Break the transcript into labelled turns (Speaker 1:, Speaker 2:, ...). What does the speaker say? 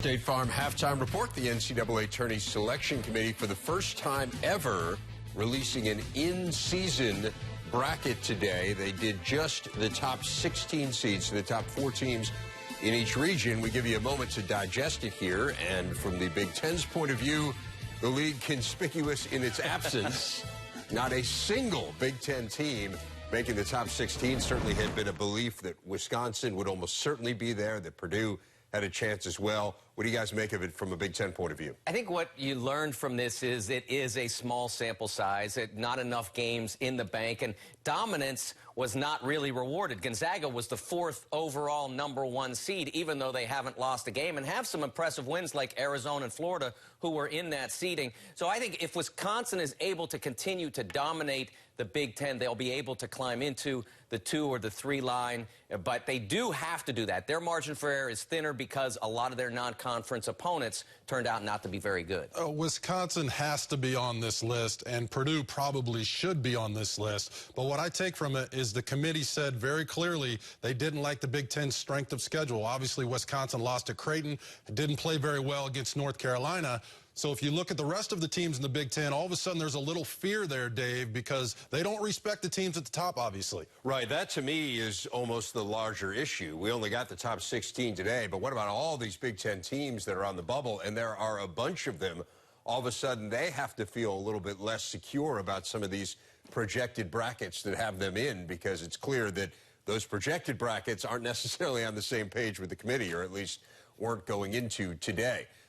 Speaker 1: State Farm Halftime Report. The NCAA Tourney Selection Committee, for the first time ever, releasing an in-season bracket today. They did just the top 16 seeds, the top 4 teams in each region. We give you a moment to digest it here. And from the Big Ten's point of view, the league conspicuous in its absence. Not a single Big Ten team making the top 16. Certainly had been a belief that Wisconsin would almost certainly be there, that Purdue had a chance as well. What do you guys make of it from a Big Ten point of view? I think what you learned from this is it is a small sample size, not enough games in the bank, and dominance was not really rewarded. Gonzaga was the 4th overall #1 seed, even though they haven't lost a game, and have some impressive wins like Arizona and Florida, who were in that seeding. So I think if Wisconsin is able to continue to dominate the Big Ten, they'll be able to climb into the 2 or the 3 line, but they do have to do that. Their margin for error is thinner because a lot of their non-conference opponents turned out not to be very good.
Speaker 2: Wisconsin has to be on this list, and Purdue probably should be on this list. But what I take from it is the committee said very clearly they didn't like the Big Ten's strength of schedule. Obviously, Wisconsin lost to Creighton, didn't play very well against North Carolina. So if you look at the rest of the teams in the Big Ten, all of a sudden there's a little fear there, Dave, because they don't respect the teams at the top, obviously. Right. That, to me, is almost the larger issue. We only got the top 16 today, but what about all these Big Ten teams that are on the bubble, and there are a bunch of them? All of a sudden, they have to feel a little bit less secure about some of these projected brackets that have them in, because it's clear that those projected brackets aren't necessarily on the same page with the committee, or at least weren't going into today.